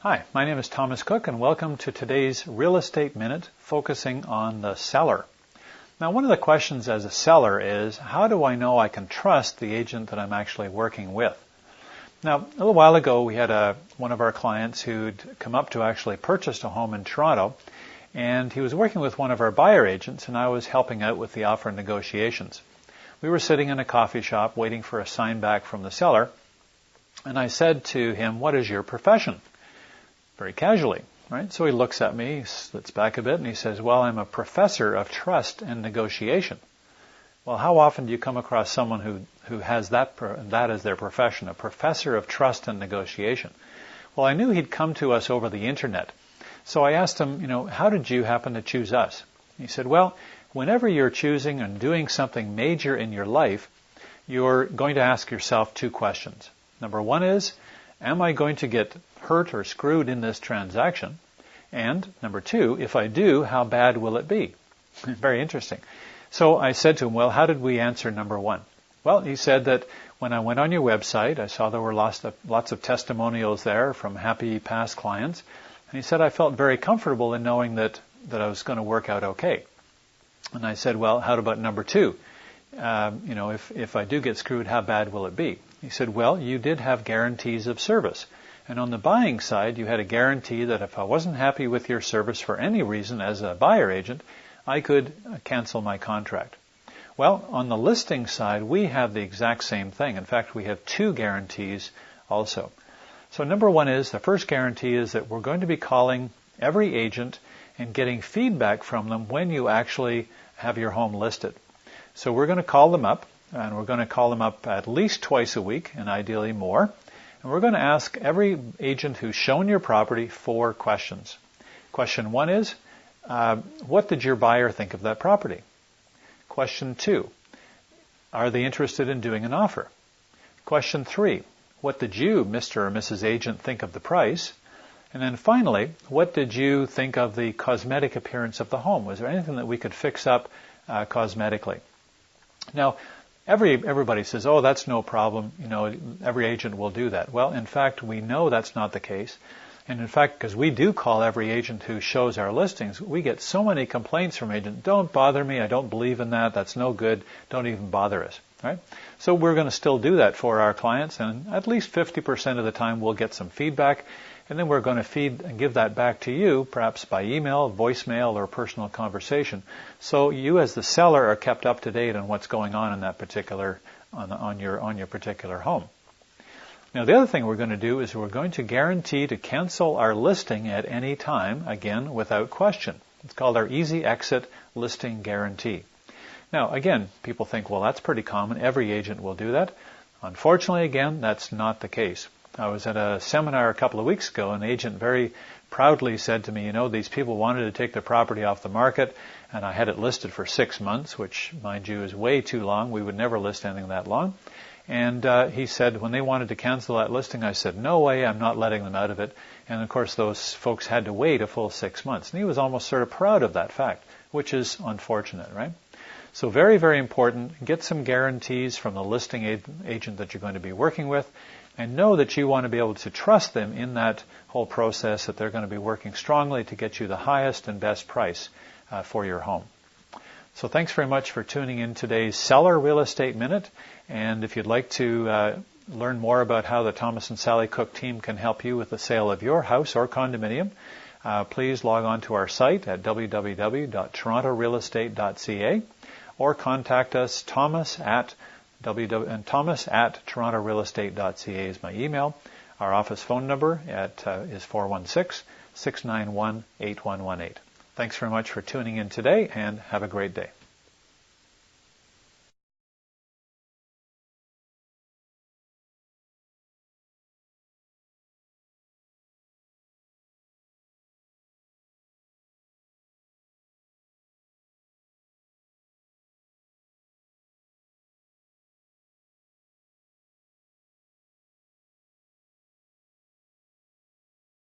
Hi, my name is Thomas Cook, and welcome to today's Real Estate Minute, focusing on the seller. Now, one of the questions as a seller is, how do I know I can trust the agent that I'm actually working with? Now, a little while ago, we had one of our clients who'd come up to actually purchase a home in Toronto, and he was working with one of our buyer agents, and I was helping out with the offer negotiations. We were sitting in a coffee shop waiting for a sign back from the seller, and I said to him, "What is your profession?" Very casually, right? So he looks at me, sits back a bit, and he says, "Well, I'm a professor of trust and negotiation." Well, how often do you come across someone who has that as their profession, a professor of trust and negotiation? Well, I knew he'd come to us over the internet. So I asked him, how did you happen to choose us? He said, well, whenever you're choosing and doing something major in your life, you're going to ask yourself two questions. Number one is, am I going to get hurt or screwed in this transaction? And number two, if I do, how bad will it be? Very interesting. So I said to him, well, how did we answer number one? Well, he said that when I went on your website, I saw there were lots of testimonials there from happy past clients. And he said, I felt very comfortable in knowing that I was going to work out okay. And I said, well, how about number two? If I do get screwed, how bad will it be? He said, well, you did have guarantees of service. And on the buying side, you had a guarantee that if I wasn't happy with your service for any reason as a buyer agent, I could cancel my contract. Well, on the listing side, we have the exact same thing. In fact, we have two guarantees also. So number one is, the first guarantee is that we're going to be calling every agent and getting feedback from them when you actually have your home listed. So we're going to call them up, and we're going to call them up at least twice a week, and ideally more. And we're going to ask every agent who's shown your property 4 questions. Question 1 is, what did your buyer think of that property? Question 2, are they interested in doing an offer? Question 3, what did you, Mr. or Mrs. Agent, think of the price? And then finally, what did you think of the cosmetic appearance of the home? Was there anything that we could fix up cosmetically? Now, everybody says, oh, that's no problem. Every agent will do that. Well, in fact, we know that's not the case. And in fact, because we do call every agent who shows our listings, we get so many complaints from agents, don't bother me, I don't believe in that, that's no good, don't even bother us. Right? So we're going to still do that for our clients, and at least 50% of the time we'll get some feedback, and then we're going to feed and give that back to you, perhaps by email, voicemail, or personal conversation. So you as the seller are kept up to date on what's going on in that particular, on your particular home. Now the other thing we're going to do is we're going to guarantee to cancel our listing at any time, again, without question. It's called our Easy Exit Listing Guarantee. Now, again, people think, well, that's pretty common. Every agent will do that. Unfortunately, again, that's not the case. I was at a seminar a couple of weeks ago, and an agent very proudly said to me, these people wanted to take their property off the market, and I had it listed for 6 months, which, mind you, is way too long. We would never list anything that long. And he said when they wanted to cancel that listing, I said, no way, I'm not letting them out of it. And of course, those folks had to wait a full 6 months. And he was almost sort of proud of that fact, which is unfortunate, right? So very, very important. Get some guarantees from the listing agent that you're going to be working with, and know that you want to be able to trust them in that whole process, that they're going to be working strongly to get you the highest and best price for your home. So thanks very much for tuning in today's Seller Real Estate Minute. And if you'd like to learn more about how the Thomas and Sally Cook team can help you with the sale of your house or condominium, please log on to our site at www.torontorealestate.ca or contact us, Thomas at torontorealestate.ca is my email. Our office phone number is 416-691-8118. Thanks very much for tuning in today, and have a great day.